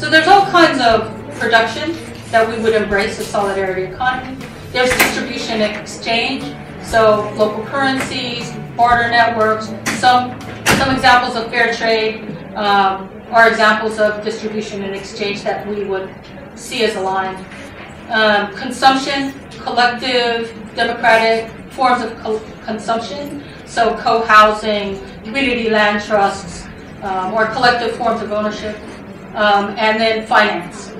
So there's all kinds of production that we would embrace a solidarity economy. There's distribution and exchange, so local currencies, barter networks. Some examples of fair trade are examples of distribution and exchange that we would see as aligned. Consumption, collective, democratic forms of consumption, so co-housing, community land trusts, or collective forms of ownership, and then finance.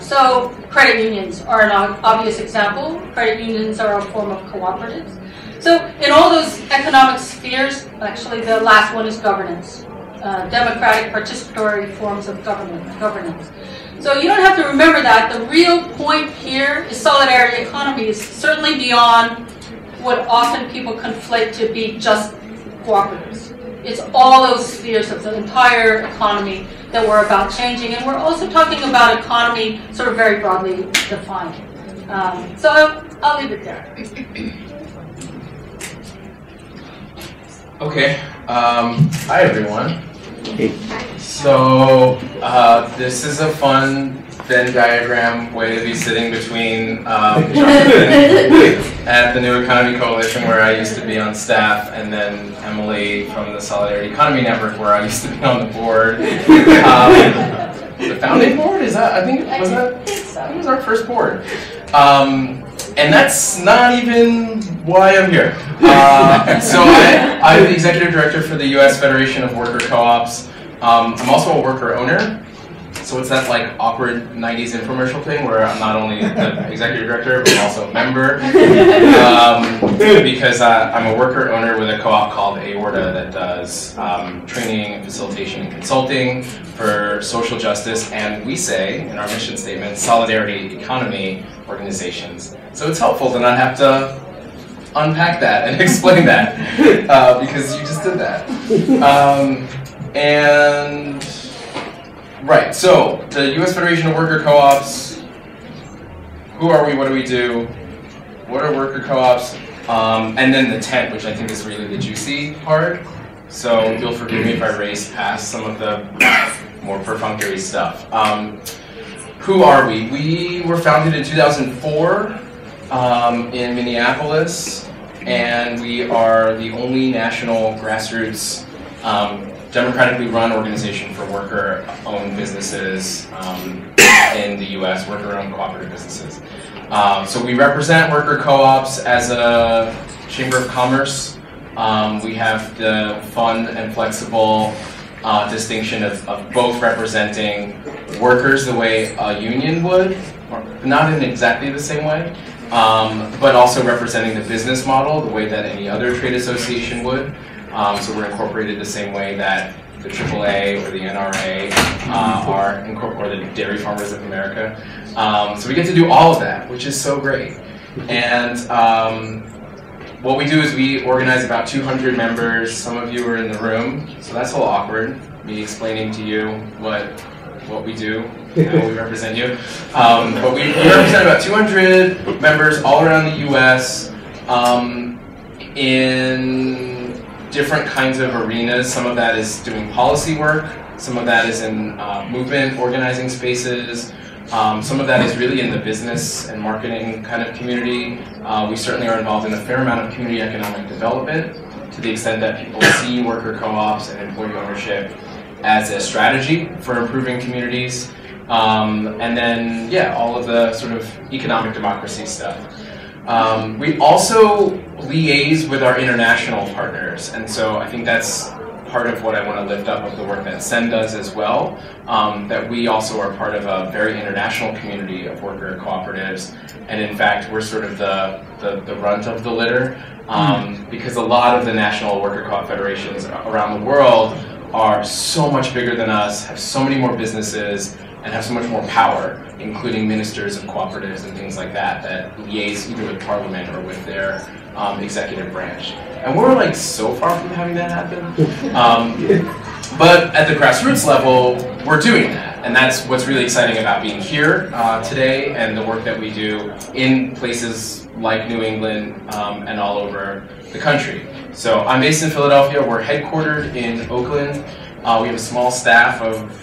So credit unions are an obvious example. Credit unions are a form of cooperatives. So in all those economic spheres, actually the last one is governance. Democratic participatory forms of governance. So you don't have to remember that. The real point here is solidarity economy is certainly beyond what often people conflate to be just cooperatives. It's all those spheres of the entire economy that we're about changing, and we're also talking about economy sort of very broadly defined. So I'll leave it there. Okay. Hi everyone. So this is a fun Venn diagram way to be sitting between Jonathan at the New Economy Coalition, where I used to be on staff, and then Emily from the Solidarity Economy Network, where I used to be on the board. The founding board? Is that? I think it was our first board. And that's not even why I'm here. So I'm the executive director for the U.S. Federation of Worker Co-ops. I'm also a worker owner. So it's that like awkward 90s infomercial thing where I'm not only the executive director, but also a member. Because I'm a worker owner with a co-op called Aorta that does training and facilitation and consulting for social justice, and we say in our mission statement, solidarity economy organizations. So it's helpful to not have to unpack that and explain that, because you just did that. Right, so the U.S. Federation of Worker Co-ops, who are we, what do we do, what are worker co-ops, and then the tent, which I think is really the juicy part. So you'll forgive me if I race past some of the more perfunctory stuff. Who are we? We were founded in 2004 in Minneapolis, and we are the only national grassroots democratically run organization for worker-owned businesses in the U.S., worker-owned cooperative businesses. So we represent worker co-ops as a chamber of commerce. We have the fun and flexible distinction of both representing workers the way a union would, not in exactly the same way, but also representing the business model the way that any other trade association would. So we're incorporated the same way that the AAA or the NRA are, or the Dairy Farmers of America. So we get to do all of that, which is so great. And what we do is we organize about 200 members. Some of you are in the room, so that's a little awkward, me explaining to you what we do, how we represent you. But we represent about 200 members all around the U.S. In different kinds of arenas. Some of that is doing policy work, some of that is in movement organizing spaces, some of that is really in the business and marketing kind of community. We certainly are involved in a fair amount of community economic development to the extent that people see worker co-ops and employee ownership as a strategy for improving communities. And then, yeah, all of the sort of economic democracy stuff. We also liaise with our international partners, and so I think that's part of what I want to lift up of the work that SEN does as well, that we also are part of a very international community of worker cooperatives, and in fact we're sort of the runt of the litter, because a lot of the national worker co-op federations around the world are so much bigger than us, have so many more businesses, and have so much more power, including ministers of cooperatives and things like that, that liaise either with parliament or with their executive branch. And we're like so far from having that happen. But at the grassroots level, we're doing that. And that's what's really exciting about being here today and the work that we do in places like New England and all over the country. So I'm based in Philadelphia. We're headquartered in Oakland. We have a small staff of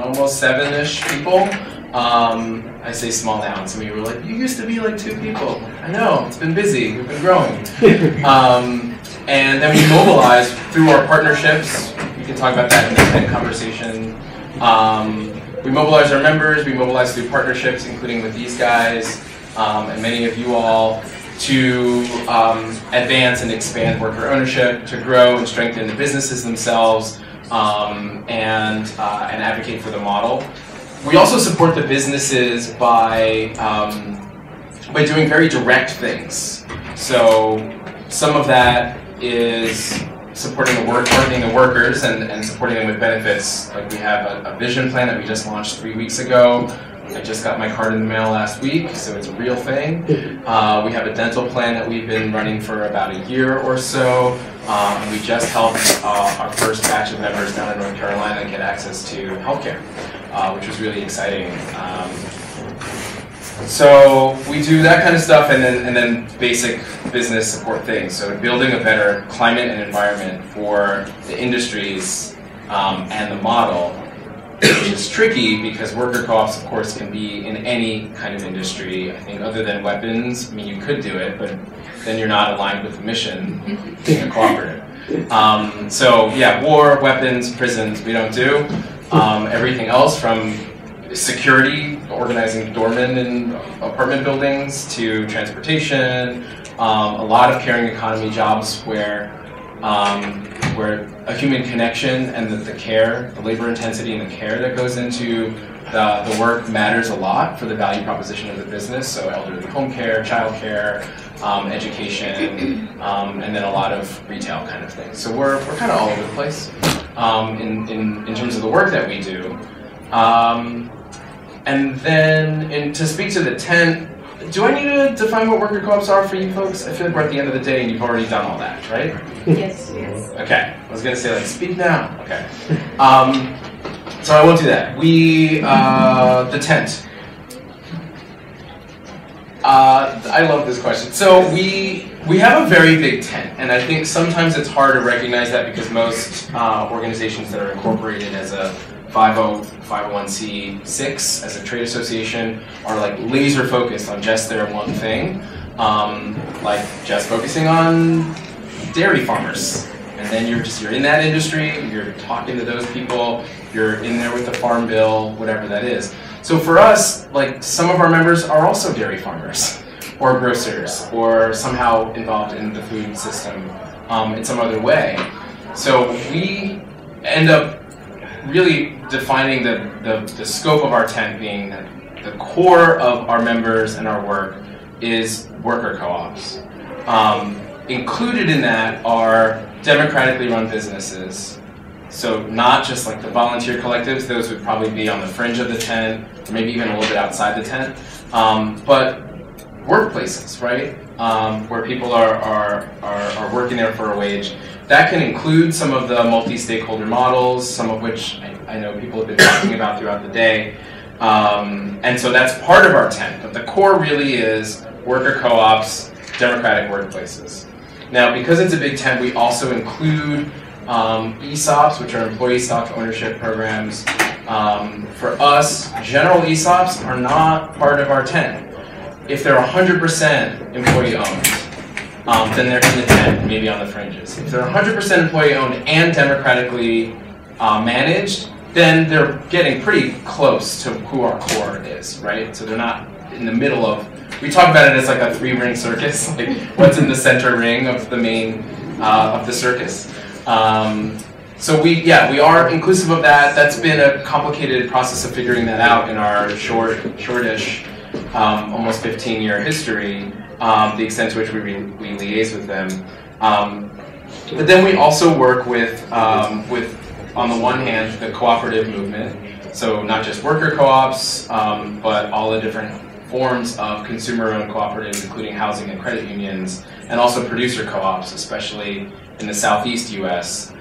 almost 7-ish people. I say small now, and some of you were like, you used to be like 2 people. I know, it's been busy, we've been growing. And then we mobilize through our partnerships. We can talk about that in the TED conversation. We mobilize our members, we mobilize through partnerships, including with these guys, and many of you all, to advance and expand worker ownership, to grow and strengthen the businesses themselves, and advocate for the model. We also support the businesses by doing very direct things. So some of that is supporting the workers and supporting them with benefits. Like we have a vision plan that we just launched 3 weeks ago. I just got my card in the mail last week, so it's a real thing. We have a dental plan that we've been running for about a year or so. We just helped our first batch of members down in North Carolina get access to healthcare, which was really exciting. So we do that kind of stuff, and then basic business support things. So building a better climate and environment for the industries and the model, which is tricky because worker co-ops, of course, can be in any kind of industry. I think other than weapons, I mean, you could do it, but then you're not aligned with the mission being a cooperative. So yeah, war, weapons, prisons, we don't do. Everything else from security, organizing doormen in apartment buildings, to transportation, a lot of caring economy jobs where a human connection and the care, the labor intensity and the care that goes into the work matters a lot for the value proposition of the business. So elderly home care, child care, education, and then a lot of retail kind of things. So we're kind of all over the place in terms of the work that we do. And then to speak to the tent, do I need to define what worker co-ops are for you folks? I feel like we're at the end of the day and you've already done all that, right? Yes. Okay, I was gonna say like, speak now. Okay. So I won't do that. The tent. I love this question. So we have a very big tent, and I think sometimes it's hard to recognize that because most organizations that are incorporated as a 501c6 as a trade association are like laser focused on just their one thing, like just focusing on dairy farmers. And then you're in that industry, you're talking to those people, you're in there with the farm bill, whatever that is. So for us, like some of our members are also dairy farmers or grocers or somehow involved in the food system in some other way. So we end up really defining the scope of our tent being that the core of our members and our work is worker co-ops. Included in that are democratically run businesses. So not just like the volunteer collectives, those would probably be on the fringe of the tent, or maybe even a little bit outside the tent, but workplaces, right? Where people are working there for a wage. That can include some of the multi-stakeholder models, some of which I know people have been talking about throughout the day. And so that's part of our tent, but the core really is worker co-ops, democratic workplaces. Now, because it's a big tent, we also include ESOPs, which are employee stock ownership programs. For us, general ESOPs are not part of our tent. If they're 100% employee owned, then they're in the tent, maybe on the fringes. If they're 100% employee owned and democratically managed, then they're getting pretty close to who our core is, right? So they're not in the middle of, we talk about it as like a 3-ring circus, like what's in the center ring of the main, of the circus. So we are inclusive of that. That's been a complicated process of figuring that out in our shortish, almost 15-year history, the extent to which we liaise with them. But then we also work with, on the one hand, the cooperative movement. So not just worker co-ops, but all the different forms of consumer-owned cooperatives, including housing and credit unions, and also producer co-ops, especially in the Southeast U.S.,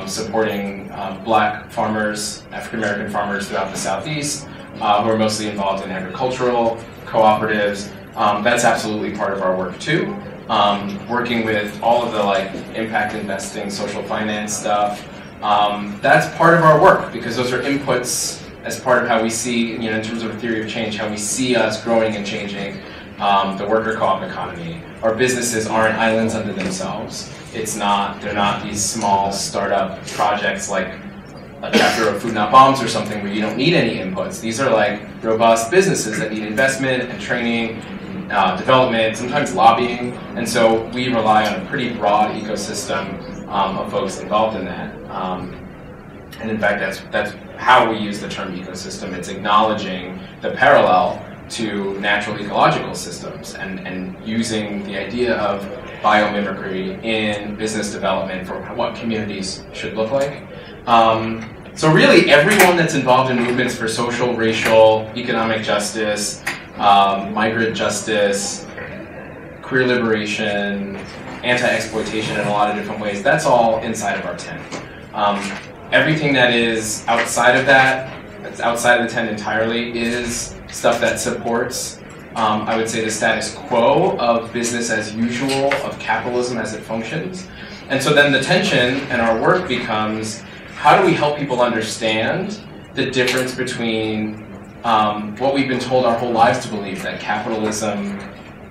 supporting black farmers, African-American farmers throughout the Southeast, who are mostly involved in agricultural cooperatives. That's absolutely part of our work too. Working with all of the like impact investing, social finance stuff. That's part of our work because those are inputs as part of how we see, in terms of a theory of change, how we see us growing and changing the worker co-op economy. Our businesses aren't islands unto themselves. They're not these small startup projects like a chapter of Food Not Bombs or something where you don't need any inputs. These are like robust businesses that need investment and training, development, sometimes lobbying, and so we rely on a pretty broad ecosystem of folks involved in that. And in fact, that's how we use the term ecosystem. It's acknowledging the parallel to natural ecological systems and using the idea of biomimicry in business development for what communities should look like. So really, everyone that's involved in movements for social, racial, economic justice, migrant justice, queer liberation, anti-exploitation in a lot of different ways, that's all inside of our tent. Everything that is outside of that, that's outside of the tent entirely, is stuff that supports, I would say, the status quo of business as usual, of capitalism as it functions. And so then the tension in our work becomes, how do we help people understand the difference between what we've been told our whole lives to believe, that capitalism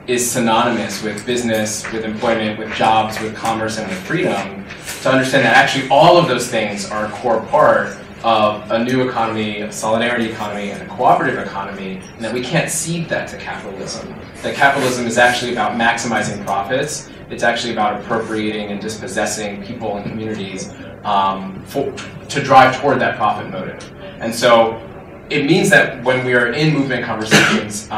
is synonymous with business, with employment, with jobs, with commerce, and with freedom, to understand that actually all of those things are a core part of a new economy, a solidarity economy, and a cooperative economy, and that we can't cede that to capitalism. That capitalism is actually about maximizing profits. It's actually about appropriating and dispossessing people and communities to drive toward that profit motive. And so it means that when we are in movement conversations,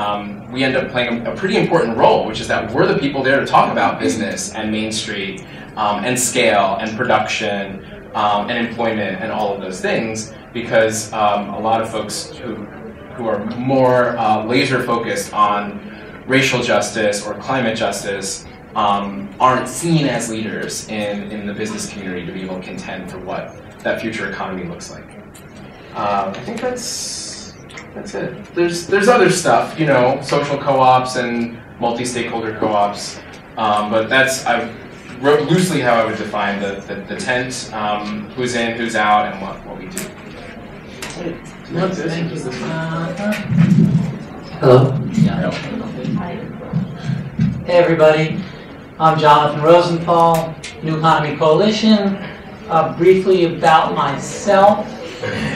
we end up playing a pretty important role, which is that we're the people there to talk about business and Main Street and scale and production and employment and all of those things, because a lot of folks who are more laser focused on racial justice or climate justice aren't seen as leaders in the business community to be able to contend for what that future economy looks like. I think that's it. There's other stuff, social co-ops and multi-stakeholder co-ops, but I wrote loosely how I would define the tent, who's in, who's out, and what we do. Thank you. Hello. Yeah. Hey everybody, I'm Jonathan Rosenthal, New Economy Coalition. Briefly about myself.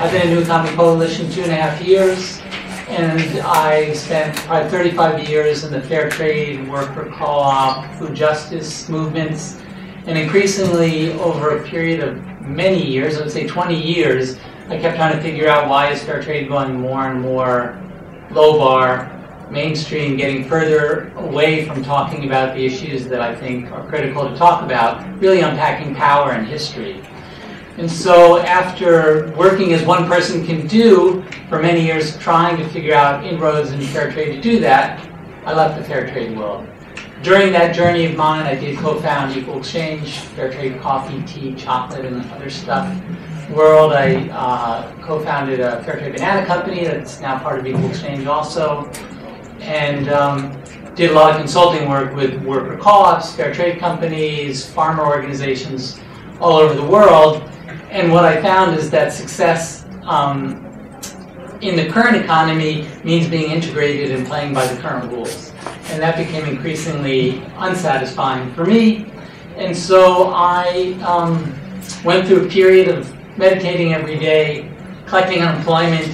I've been in New Economy Coalition 2.5 years, and I spent probably 35 years in the fair trade, worker co-op, food justice movements, and increasingly over a period of many years, I would say 20 years, I kept trying to figure out why is fair trade going more and more low bar, mainstream, getting further away from talking about the issues that I think are critical to talk about, really unpacking power and history. And so after working as one person can do for many years, trying to figure out inroads in fair trade to do that, I left the fair trade world. During that journey of mine, I did co-found Equal Exchange, fair trade coffee, tea, chocolate, and other stuff world. I co-founded a fair trade banana company that's now part of Equal Exchange also, and did a lot of consulting work with worker co-ops, fair trade companies, farmer organizations all over the world. And what I found is that success in the current economy means being integrated and playing by the current rules. And that became increasingly unsatisfying for me. And so I went through a period of meditating every day, collecting unemployment,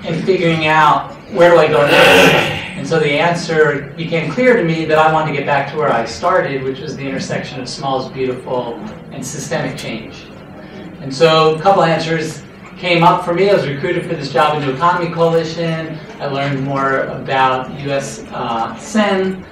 and figuring out, where do I go next? And so the answer became clear to me that I wanted to get back to where I started, which was the intersection of small is beautiful and systemic change. And so a couple answers came up for me. I was recruited for this job in the New Economy Coalition. I learned more about US SEN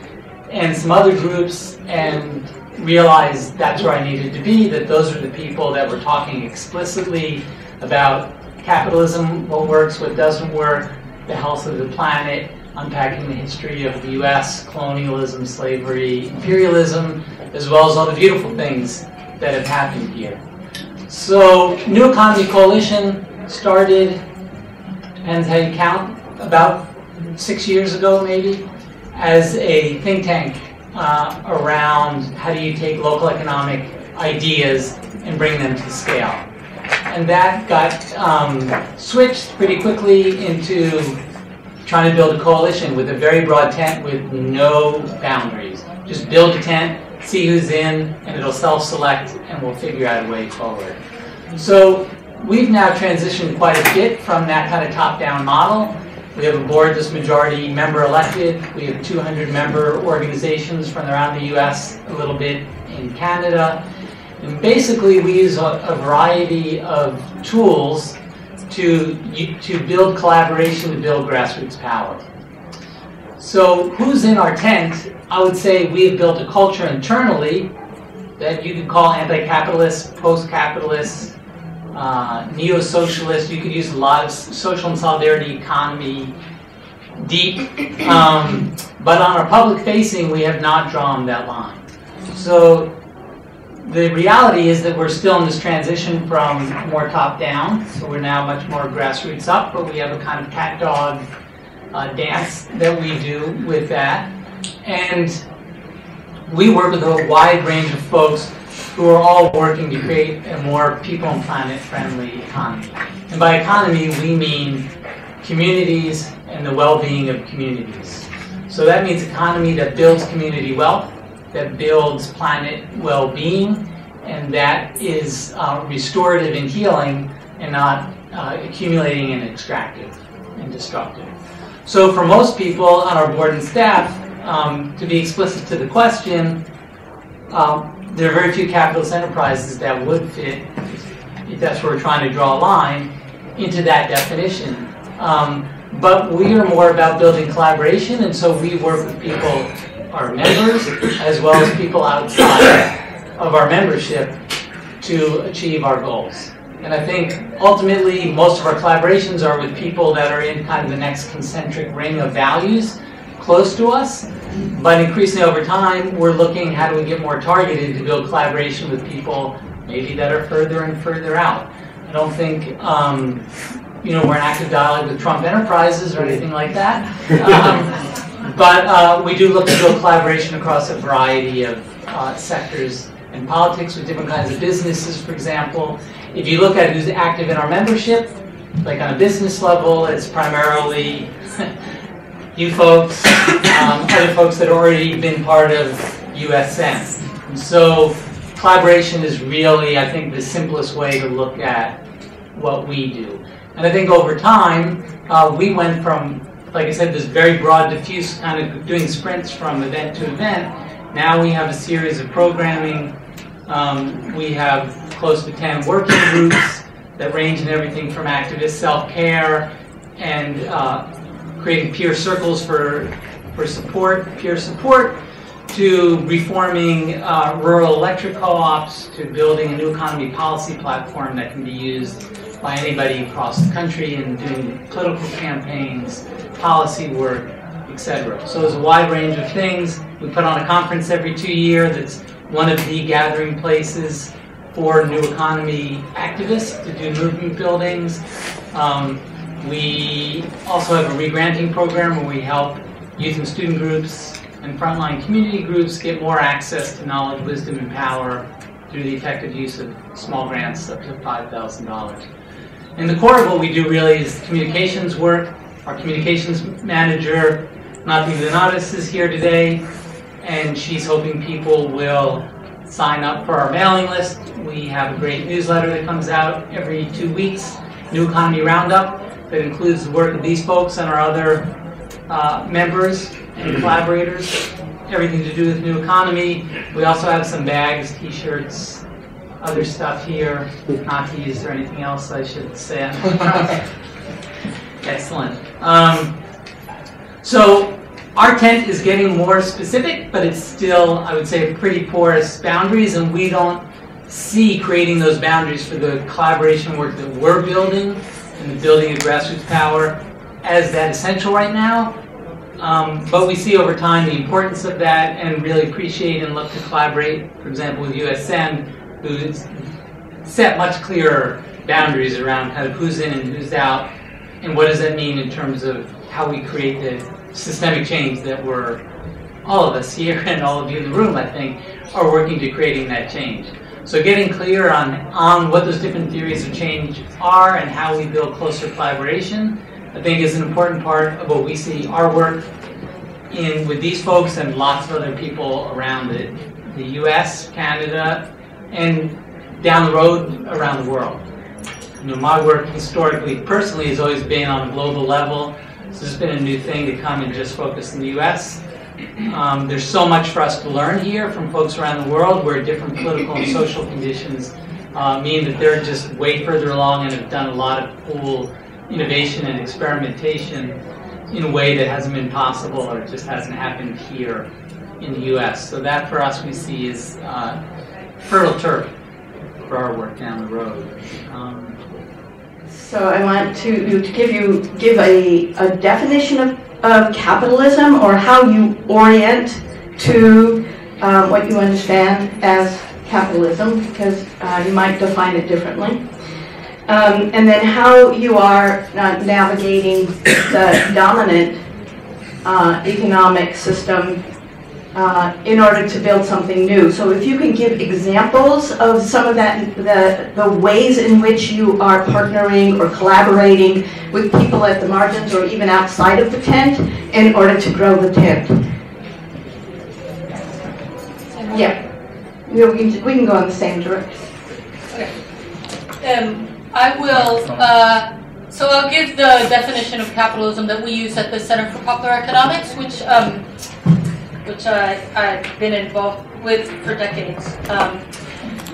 and some other groups and realized that's where I needed to be, that those are the people that were talking explicitly about capitalism, what works, what doesn't work, the health of the planet, unpacking the history of the US, colonialism, slavery, imperialism, as well as all the beautiful things that have happened here. So, New Economy Coalition started, depends how you count, about 6 years ago maybe, as a think tank around how do you take local economic ideas and bring them to scale. And that got switched pretty quickly into trying to build a coalition with a very broad tent with no boundaries. Just build a tent, see who's in, and it'll self-select, and we'll figure out a way forward. So we've now transitioned quite a bit from that kind of top-down model. We have a board that's majority member elected. We have 200 member organizations from around the US, a little bit in Canada. And basically we use a variety of tools to build collaboration, to build grassroots power. So who's in our tent? I would say we have built a culture internally that you could call anti-capitalist, post-capitalist, neo-socialist. You could use a lot of social and solidarity economy, deep. But on our public facing, we have not drawn that line. So the reality is that we're still in this transition from more top-down. So we're now much more grassroots up, but we have a kind of cat-dog dance that we do with that. And we work with a wide range of folks who are all working to create a more people and planet-friendly economy. And by economy, we mean communities and the well-being of communities. So that means economy that builds community wealth, that builds planet well-being, and that is restorative and healing, and not accumulating and extractive and destructive. So for most people on our board and staff, to be explicit to the question, there are very few capitalist enterprises that would fit, if that's where we're trying to draw a line, into that definition. But we are more about building collaboration, and so we work with people, our members, as well as people outside of our membership to achieve our goals. And I think ultimately most of our collaborations are with people that are in kind of the next concentric ring of values close to us. But increasingly over time, we're looking how do we get more targeted to build collaboration with people maybe that are further and further out. I don't think we're in active dialogue with Trump Enterprises or anything like that. But we do look to build collaboration across a variety of sectors and politics with different kinds of businesses, for example. If you look at who's active in our membership, like on a business level, it's primarily you folks, other folks that have already been part of USN. And so collaboration is really, I think, the simplest way to look at what we do. And I think over time, we went from, like I said, this very broad, diffuse kind of doing sprints from event to event. Now we have a series of programming. We have close to 10 working groups that range in everything from activist self-care and creating peer circles for support, peer support, to reforming rural electric co-ops, to building a new economy policy platform that can be used by anybody across the country and doing political campaigns, policy work, etc. So there's a wide range of things. We put on a conference every 2 years that's one of the gathering places for new economy activists to do movement buildings. We also have a re-granting program where we help youth and student groups and frontline community groups get more access to knowledge, wisdom, and power through the effective use of small grants up to $5,000. And the core of what we do really is communications work. Our communications manager, Nathalie Donatis, is here today, and she's hoping people will sign up for our mailing list. We have a great newsletter that comes out every 2 weeks, New Economy Roundup, that includes the work of these folks and our other members and collaborators, everything to do with New Economy. We also have some bags, t-shirts, other stuff here. Nati, is there anything else I should say? Excellent. So our tent is getting more specific, but it's still, I would say, pretty porous boundaries, and we don't see creating those boundaries for the collaboration work that we're building and the building of grassroots power as that essential right now. But we see over time the importance of that and really appreciate and look to collaborate, for example, with USN, who's set much clearer boundaries around kind of who's in and who's out, and what does that mean in terms of how we create the systemic change that we're, all of us here and all of you in the room, I think, are working to creating that change. So getting clear on what those different theories of change are and how we build closer collaboration, I think is an important part of what we see our work in with these folks and lots of other people around the US, Canada, and down the road around the world. My work historically, personally, has always been on a global level. So this has been a new thing to come and just focus in the US. There's so much for us to learn here from folks around the world where different political and social conditions mean that they're just way further along and have done a lot of cool innovation and experimentation in a way that hasn't been possible or just hasn't happened here in the US. So that for us we see is fertile turf for our work down the road. So I want to give a definition of capitalism, or how you orient to what you understand as capitalism, because you might define it differently. And then how you are navigating the dominant economic system in order to build something new. So if you can give examples of some of that, the ways in which you are partnering or collaborating with people at the margins or even outside of the tent in order to grow the tent. Yeah, we can go in the same direction. Okay. I will, so I'll give the definition of capitalism that we use at the Center for Popular Economics, which I've been involved with for decades.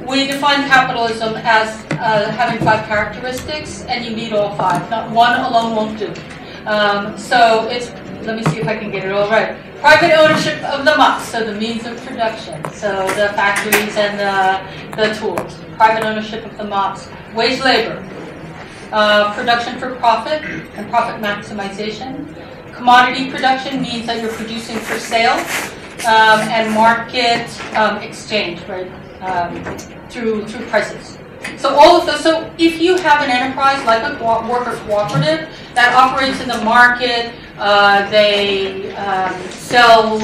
We define capitalism as having 5 characteristics, and you need all 5. Not one alone won't do. So it's, let me see if I can get it all right. Private ownership of the MOPs, so the means of production, so the factories and the tools. Private ownership of the MOPs. Wage labor. Production for profit and profit maximization. Commodity production means that you're producing for sale, and market exchange, right, through prices. So all of those. So if you have an enterprise like a worker cooperative that operates in the market, they sell,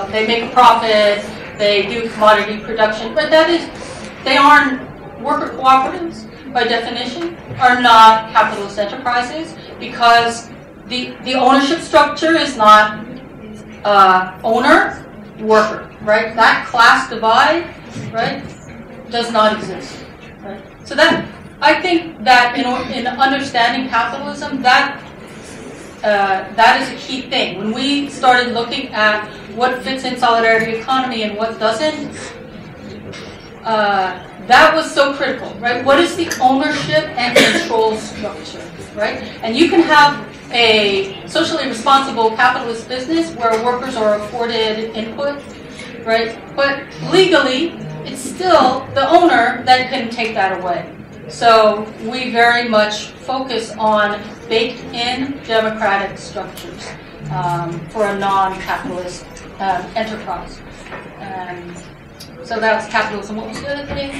they make a profit, they do commodity production, but that is, they aren't worker cooperatives by definition, are not capitalist enterprises, because the ownership structure is not owner, worker, right? That class divide, right, does not exist, right? So that, I think that in understanding capitalism, that is a key thing. When we started looking at what fits in solidarity economy and what doesn't, that was so critical, right? What is the ownership and control structure, right? And you can have a socially responsible capitalist business where workers are afforded input, right? But legally, it's still the owner that can take that away. So we very much focus on baked-in democratic structures for a non-capitalist enterprise. So that's capitalism. What was the other thing?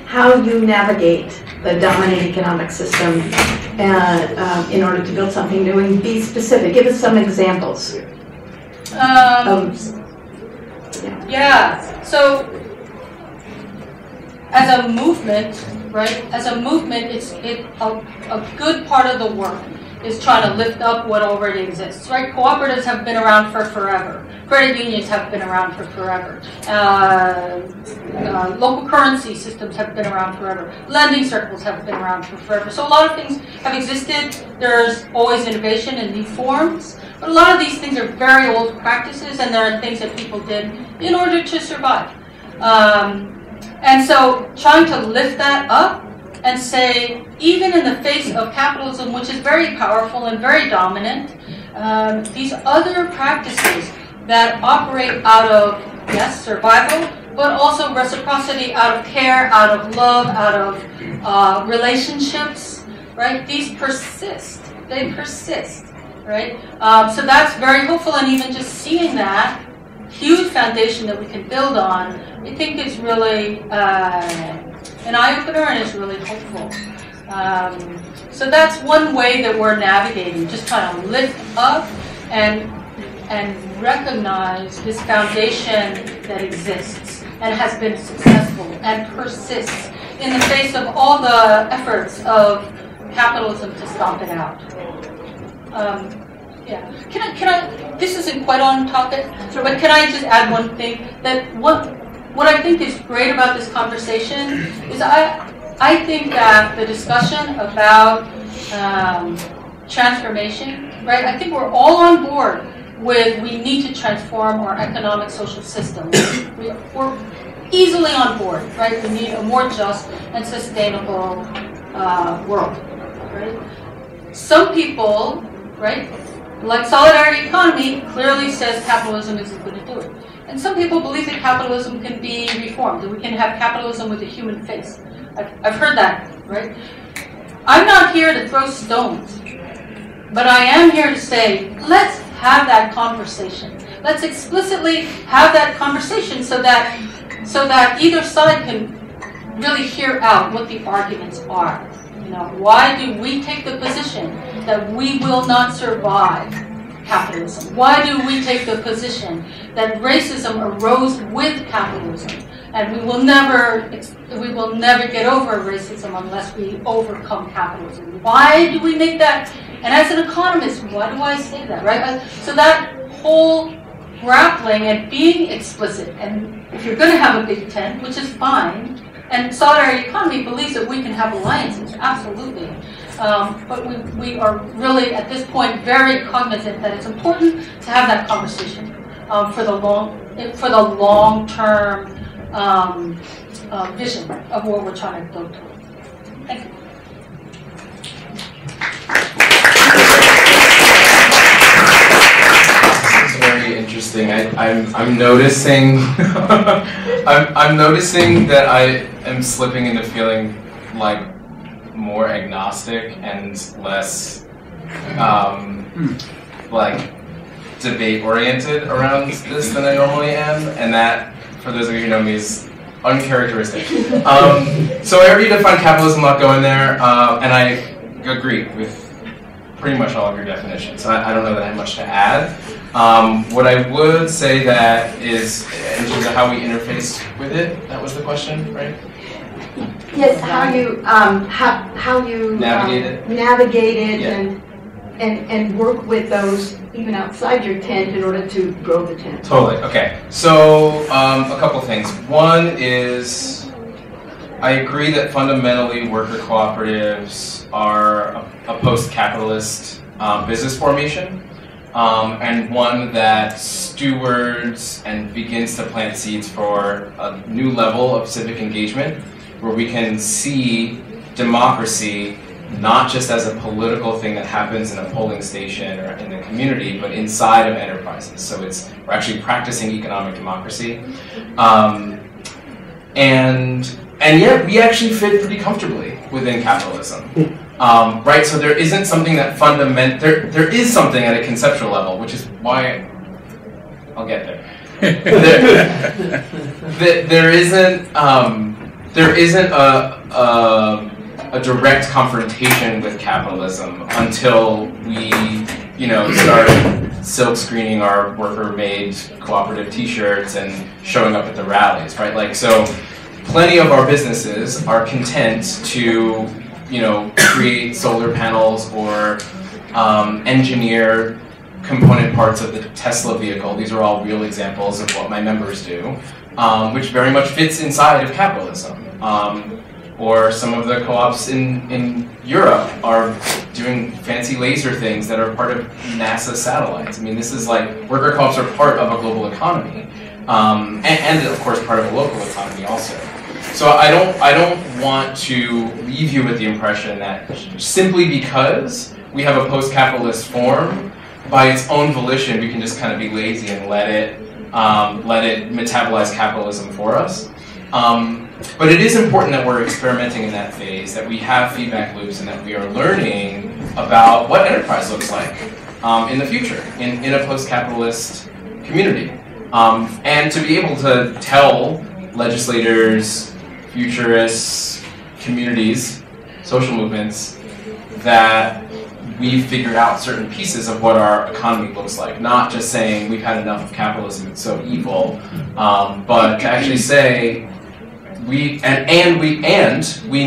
How you navigate the dominant economic system in order to build something new, and be specific. Give us some examples. Yeah. So as a movement, right? As a movement, a good part of the work is trying to lift up what already exists, right? Cooperatives have been around for forever. Credit unions have been around for forever. Local currency systems have been around forever. Lending circles have been around for forever. So a lot of things have existed. There's always innovation in new forms. But a lot of these things are very old practices, and there are things that people did in order to survive. And so trying to lift that up and say, even in the face of capitalism, which is very powerful and very dominant, these other practices that operate out of, yes, survival, but also reciprocity, out of care, out of love, out of relationships, right? These persist. They persist, right? So that's very hopeful, and even just seeing that huge foundation that we can build on, I think is really an eye-opener, and is really hopeful. So that's one way that we're navigating, just trying to lift up and recognize this foundation that exists. and has been successful and persists in the face of all the efforts of capitalism to stomp it out. Yeah. Can I? This isn't quite on topic, but can I just add one thing? That what I think is great about this conversation is I think that the discussion about transformation, right? I think we're all on board with we need to transform our economic social system. We're easily on board, right? We need a more just and sustainable world, right? Some people, right, like solidarity economy, clearly says capitalism isn't going to do it. And some people believe that capitalism can be reformed, that we can have capitalism with a human face. I've heard that, right? I'm not here to throw stones, but I am here to say, let's have that conversation. Let's explicitly have that conversation so that either side can really hear out what the arguments are. You know, why do we take the position that we will not survive capitalism? Why do we take the position that racism arose with capitalism, and we will never get over racism unless we overcome capitalism? Why do we make that? And as an economist, why do I say that? Right? So that whole grappling and being explicit, and if you're going to have a big tent, which is fine. And solidarity economy believes that we can have alliances, absolutely. But we are really, at this point, very cognizant that it's important to have that conversation for the long-term vision of what we're trying to go to. Thank you. This is very interesting. I'm noticing. I'm noticing that I am slipping into feeling like more agnostic and less like debate oriented around this than I normally am, and that, for those of you who know me, is uncharacteristic. So I already defined capitalism, not going there, and I agree with pretty much all of your definitions. So I don't know that I have much to add. What I would say that is, in terms of how we interface with it, that was the question, right? Yes, how you navigate it, yeah. and work with those even outside your tent in order to grow the tent. Totally. Okay. So a couple things. One is, I agree that fundamentally worker cooperatives are a post-capitalist business formation. And one that stewards and begins to plant seeds for a new level of civic engagement, where we can see democracy not just as a political thing that happens in a polling station or in the community, but inside of enterprises. So we're actually practicing economic democracy. And yet we actually fit pretty comfortably within capitalism. Right, so there isn't something that there is something at a conceptual level, which is why I'll get there. There isn't a direct confrontation with capitalism until we, start silk screening our worker-made cooperative T-shirts and showing up at the rallies, right? Like, so plenty of our businesses are content to create solar panels or engineer component parts of the Tesla vehicle. These are all real examples of what my members do, which very much fits inside of capitalism. Or some of the co-ops in Europe are doing fancy laser things that are part of NASA satellites. I mean, this is like, worker co-ops are part of a global economy, and of course part of a local economy also. So I don't want to leave you with the impression that simply because we have a post-capitalist form, by its own volition, we can just kind of be lazy and let it metabolize capitalism for us. But it is important that we're experimenting in that phase, that we have feedback loops, and that we are learning about what enterprise looks like in the future, in a post-capitalist community. And to be able to tell legislators, futurists, communities, social movements, that we've figured out certain pieces of what our economy looks like. Not just saying we've had enough of capitalism, it's so evil, but to actually say we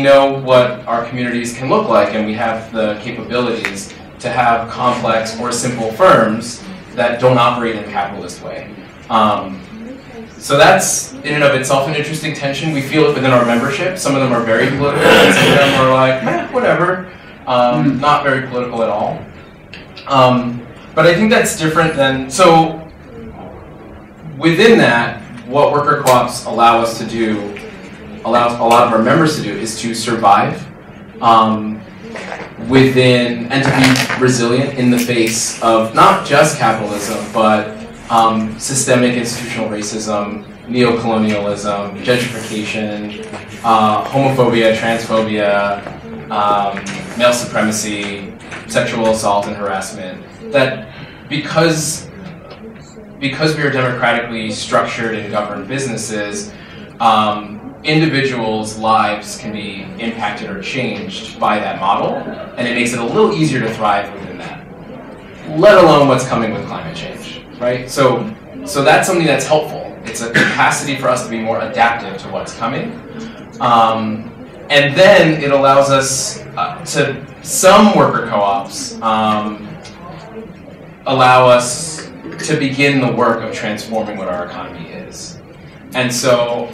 know what our communities can look like, and we have the capabilities to have complex or simple firms that don't operate in a capitalist way. So that's, in and of itself, an interesting tension. We feel it within our membership. Some of them are very political, and some of them are like, whatever. Not very political at all. But I think that's different than, so within that, what worker co-ops allow us to do, allows a lot of our members to do, is to survive within, and to be resilient in the face of not just capitalism, but systemic institutional racism, neocolonialism, gentrification, homophobia, transphobia, male supremacy, sexual assault and harassment. That because we are democratically structured and governed businesses, individuals' lives can be impacted or changed by that model, and it makes it a little easier to thrive within that, let alone what's coming with climate change, right? So that's something that's helpful. It's a capacity for us to be more adaptive to what's coming. And then it allows us to, some worker co-ops allow us to begin the work of transforming what our economy is. And so,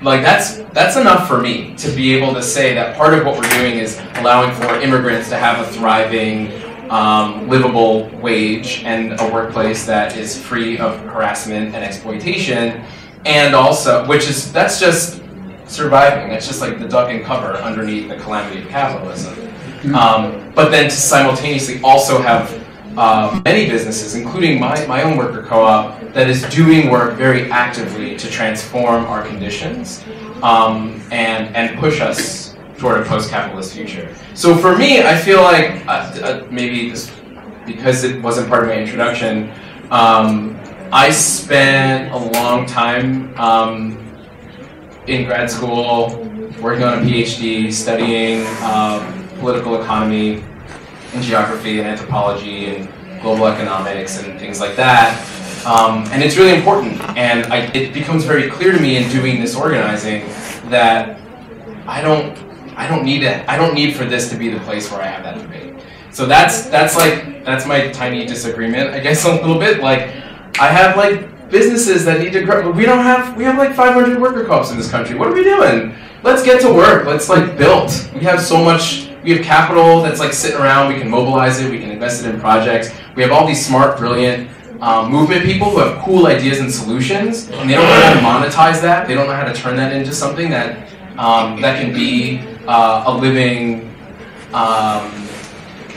like, that's enough for me to be able to say that part of what we're doing is allowing for immigrants to have a thriving, livable wage and a workplace that is free of harassment and exploitation, and also, that's just surviving. It's just like the duck and cover underneath the calamity of capitalism. But then to simultaneously also have many businesses, including my own worker co-op, that is doing work very actively to transform our conditions and push us toward a post-capitalist future. So for me, I feel like, maybe this, because it wasn't part of my introduction, I spent a long time in grad school working on a PhD, studying political economy and geography and anthropology and global economics and things like that. And it's really important, and it becomes very clear to me in doing this organizing that I don't need for this to be the place where I have that debate. So that's my tiny disagreement, I guess, a little bit. Like, I have like businesses that need to grow. We have like 500 worker co-ops in this country. What are we doing? Let's get to work. Let's like build. We have so much. We have capital that's like sitting around. We can mobilize it. We can invest it in projects. We have all these smart, brilliant movement people who have cool ideas and solutions, and they don't know how to monetize that. They don't know how to turn that into something that that can be a living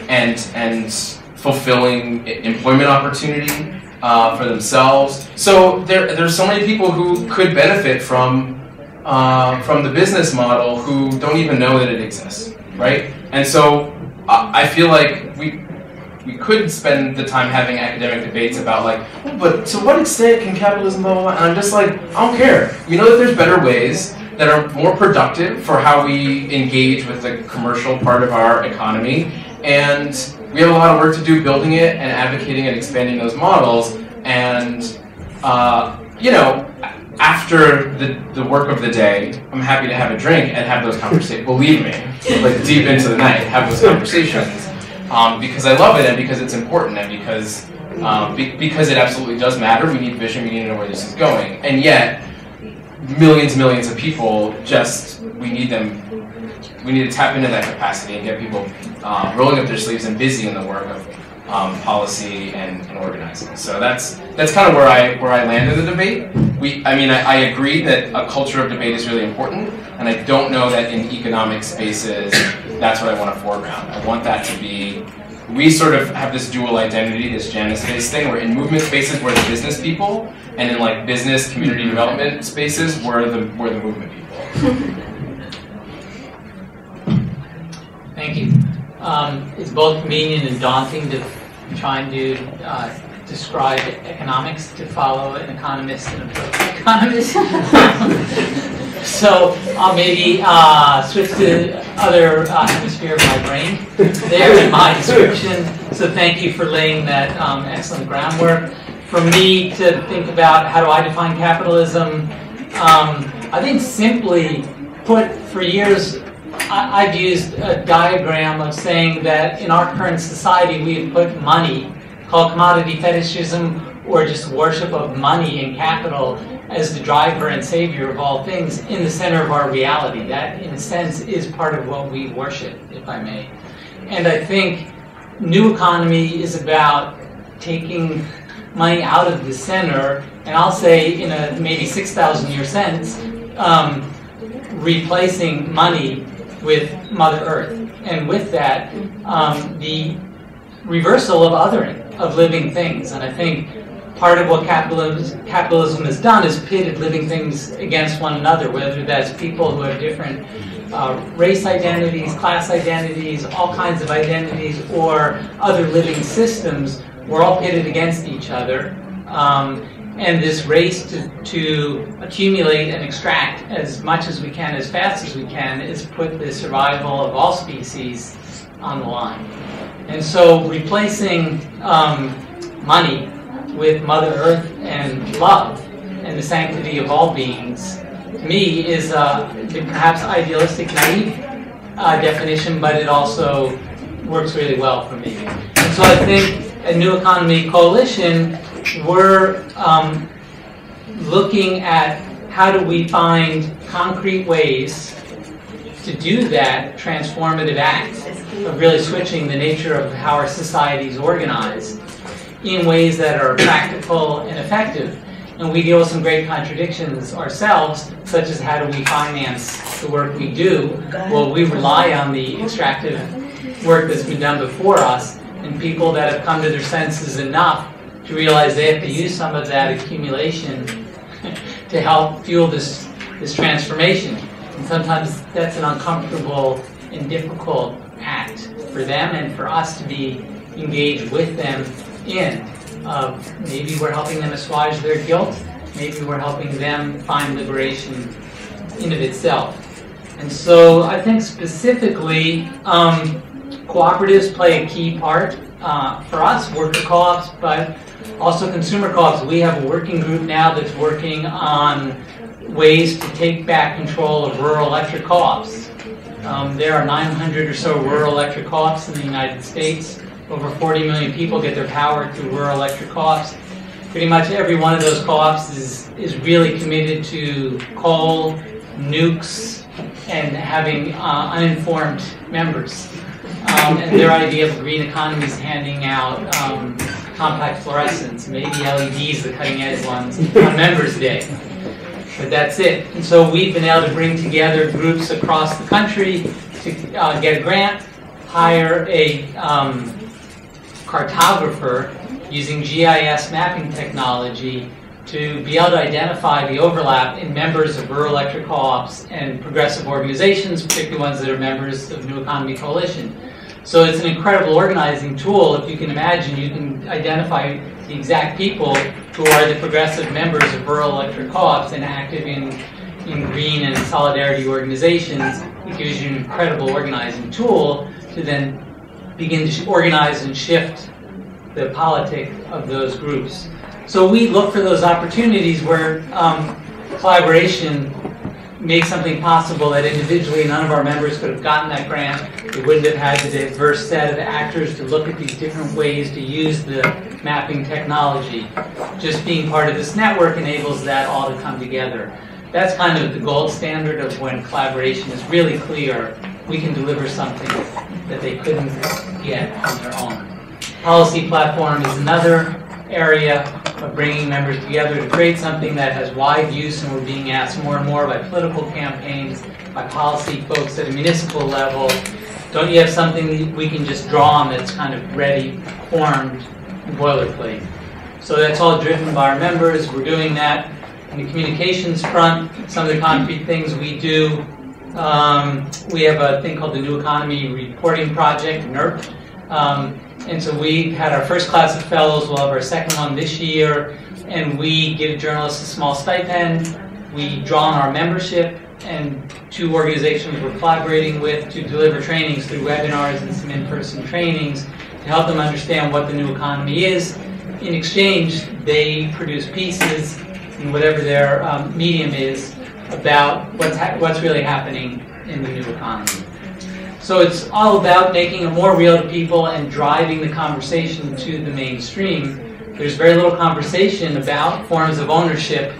and fulfilling employment opportunity for themselves. So there's so many people who could benefit from the business model who don't even know that it exists, right? And so I feel like we could spend the time having academic debates about like, oh, but to what extent can capitalism blah, blah, blah? And I'm just like, I don't care. We know that there's better ways that are more productive for how we engage with the commercial part of our economy, and we have a lot of work to do building it and advocating and expanding those models. And you know, after the work of the day, I'm happy to have a drink and have those conversations. Believe me, like deep into the night, have those conversations because I love it and because it's important and because it absolutely does matter. We need vision. We need to know where this is going. And yet, millions of people we need to tap into that capacity and get people rolling up their sleeves and busy in the work of policy and organizing. So that's kind of where I land in the debate. I agree that a culture of debate is really important, and I don't know that in economic spaces that's what I want to foreground. I want that to be, we sort of have this dual identity, this Janus-based thing, where in movement spaces we're the business people, and in like business community development spaces we're the movement people. Thank you. It's both convenient and daunting to trying to describe economics, to follow an economist and approach economists. So I'll maybe switch to other hemisphere of my brain there in my description. So thank you for laying that excellent groundwork. For me to think about how do I define capitalism, I think simply put, for years I've used a diagram of saying that in our current society we have put money, called commodity fetishism or just worship of money and capital, as the driver and savior of all things, in the center of our reality. That, in a sense, is part of what we worship, if I may. And I think new economy is about taking money out of the center, and I'll say in a maybe 6,000-year sense, replacing money with Mother Earth. And with that, the reversal of othering, of living things. And I think part of what capitalism has done is pitted living things against one another, whether that's people who have different race identities, class identities, all kinds of identities, or other living systems. We're all pitted against each other. And this race to accumulate and extract as much as we can, as fast as we can, is put the survival of all species on the line. And so replacing money with Mother Earth and love and the sanctity of all beings, to me, is perhaps idealistic, naive definition, but it also works really well for me. And so I think at New Economy Coalition, we're looking at how do we find concrete ways to do that transformative act of really switching the nature of how our society is organized in ways that are practical and effective. And we deal with some great contradictions ourselves, such as how do we finance the work we do? Well, we rely on the extractive work that's been done before us, and people that have come to their senses enough to realize they have to use some of that accumulation to help fuel this transformation. And sometimes that's an uncomfortable and difficult act for them and for us to be engaged with them in. Maybe we're helping them assuage their guilt. Maybe we're helping them find liberation in of itself. And so I think specifically cooperatives play a key part for us, worker co-ops, but also consumer co-ops. We have a working group now that's working on ways to take back control of rural electric co-ops. There are 900 or so rural electric co-ops in the United States. Over 40 million people get their power through rural electric co-ops. Pretty much every one of those co-ops is really committed to coal, nukes, and having uninformed members. And their idea of green economy is handing out compact fluorescents, maybe LEDs, the cutting edge ones, on Members Day. But that's it. And so we've been able to bring together groups across the country to get a grant, hire a cartographer using GIS mapping technology to be able to identify the overlap in members of rural electric co-ops and progressive organizations, particularly ones that are members of New Economy Coalition. So it's an incredible organizing tool. If you can imagine, you can identify the exact people who are the progressive members of rural electric co-ops and active in green and solidarity organizations. It gives you an incredible organizing tool to then begin to organize and shift the politic of those groups. So we look for those opportunities where collaboration makes something possible that individually none of our members could have gotten that grant. We wouldn't have had the diverse set of actors to look at these different ways to use the mapping technology. Just being part of this network enables that all to come together. That's kind of the gold standard of when collaboration is really clear. We can deliver something that they couldn't get on their own. Policy platform is another area of bringing members together to create something that has wide use, and we're being asked more and more by political campaigns, by policy folks at a municipal level, don't you have something that we can just draw on that's kind of ready, formed, and boilerplate? So that's all driven by our members. We're doing that in the communications front. Some of the concrete things we do, we have a thing called the New Economy Reporting Project, NERP. And so we had our first class of fellows, we'll have our second one this year, and we give journalists a small stipend. We draw on our membership and 2 organizations we're collaborating with to deliver trainings through webinars and some in-person trainings to help them understand what the new economy is. In exchange, they produce pieces in whatever their medium is about what's really happening in the new economy. So it's all about making it more real to people and driving the conversation to the mainstream. There's very little conversation about forms of ownership,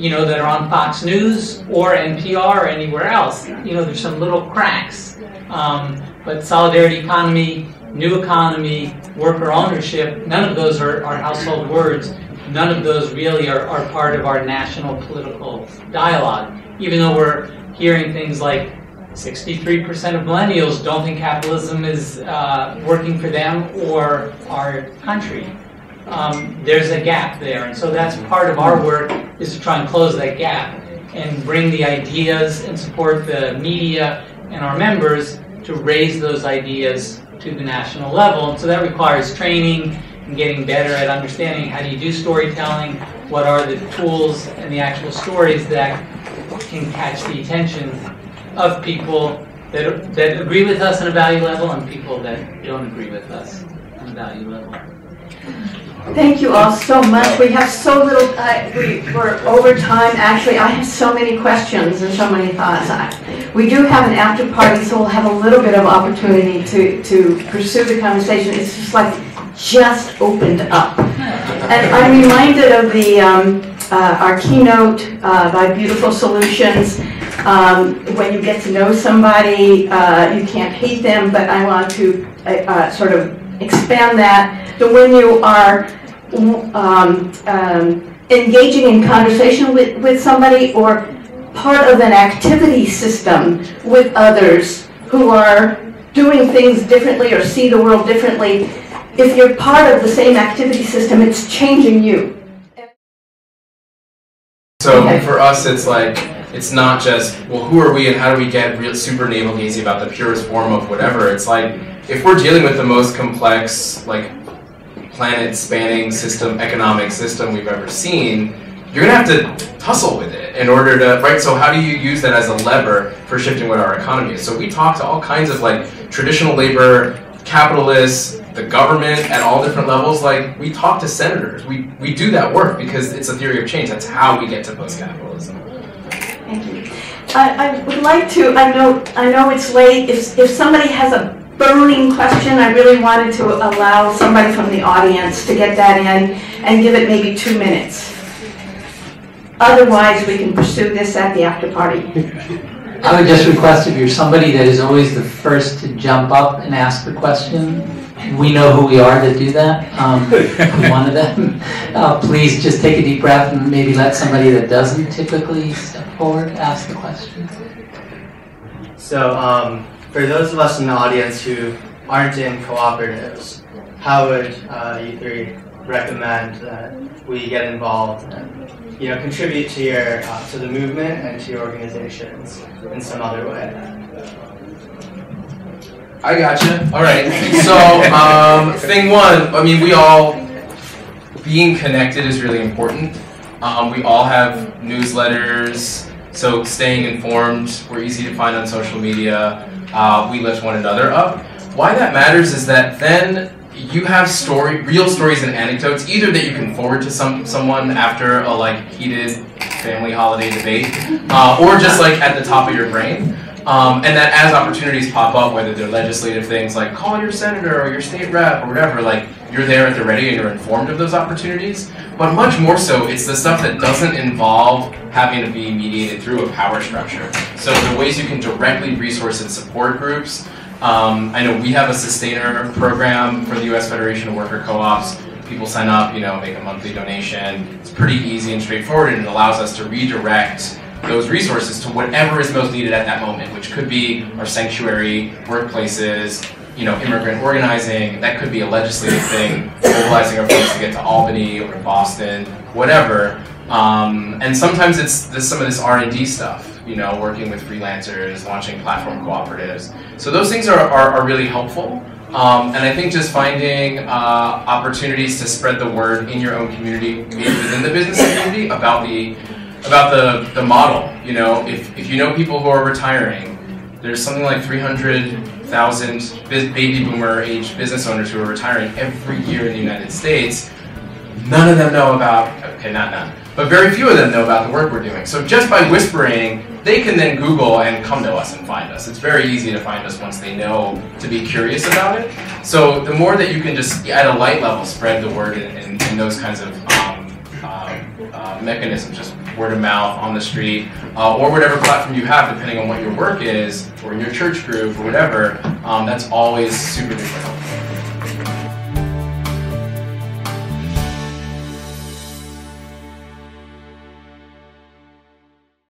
that are on Fox News or NPR or anywhere else. There's some little cracks. But solidarity economy, new economy, worker ownership, none of those are household words. None of those really are part of our national political dialogue, even though we're hearing things like 63% of millennials don't think capitalism is working for them or our country. There's a gap there, and so that's part of our work, is to try and close that gap and bring the ideas and support the media and our members to raise those ideas to the national level. And so that requires training and getting better at understanding how do you do storytelling, what are the tools and the actual stories that can catch the attention of people that agree with us on a value level and people that don't agree with us on a value level. Thank you all so much. We have so little, we're over time. Actually, I have so many questions and so many thoughts. We do have an after party, so we'll have a little bit of opportunity to pursue the conversation. It's just opened up. And I'm reminded of our keynote by Beautiful Solutions. When you get to know somebody, you can't hate them, but I want to sort of expand that. So when you are engaging in conversation with somebody or part of an activity system with others who are doing things differently or see the world differently, if you're part of the same activity system, it's changing you. So for us, it's like, it's not just, well, who are we and how do we get real super navel-gazing about the purest form of whatever. It's like, if we're dealing with the most complex, planet-spanning economic system we've ever seen, you're gonna have to tussle with it in order to, right? So how do you use that as a lever for shifting what our economy is? So we talk to all kinds of traditional labor, capitalists, the government at all different levels. We talk to senators. We do that work because it's a theory of change. That's how we get to post-capitalism. Thank you. I would like to, I know it's late, if somebody has a burning question, I really wanted to allow somebody from the audience to get that in and give it maybe 2 minutes. Otherwise, we can pursue this at the after party. I would just request if you're somebody that is always the first to jump up and ask the question, we know who we are that do that. One of them. Please just take a deep breath and maybe let somebody that doesn't typically step forward ask the question. So, for those of us in the audience who aren't in cooperatives, how would you three recommend that we get involved and contribute to the movement and to your organizations in some other way? I gotcha. All right. So thing one, being connected is really important. We all have newsletters, so staying informed. We're easy to find on social media. We lift one another up. Why that matters is that then you have real stories and anecdotes, either that you can forward to someone after a heated family holiday debate, or just at the top of your brain. And that as opportunities pop up, whether they're legislative things like call your senator or your state rep or whatever, you're there at the ready and you're informed of those opportunities. But much more so, it's the stuff that doesn't involve having to be mediated through a power structure. So the ways you can directly resource and support groups. I know we have a sustainer program for the U.S. Federation of Worker Co-ops. People sign up, make a monthly donation. It's pretty easy and straightforward, and it allows us to redirect those resources to whatever is most needed at that moment, which could be our sanctuary, workplaces, immigrant organizing. That could be a legislative thing, mobilizing our folks to get to Albany or to Boston, whatever. And sometimes it's some of this R&D stuff, working with freelancers, launching platform cooperatives. So those things are really helpful. And I think just finding opportunities to spread the word in your own community, maybe within the business community, about the about the model. You know, if you know people who are retiring, there's something like 300,000 baby boomer age business owners who are retiring every year in the United States. None of them know about, okay, not none, but very few of them know about the work we're doing. So just by whispering, they can then Google and come to us and find us. It's very easy to find us once they know to be curious about it. So the more that you can just, at a light level, spread the word in those kinds of mechanisms, just word of mouth, on the street, or whatever platform you have, depending on what your work is, or in your church group, or whatever, that's always super duper helpful.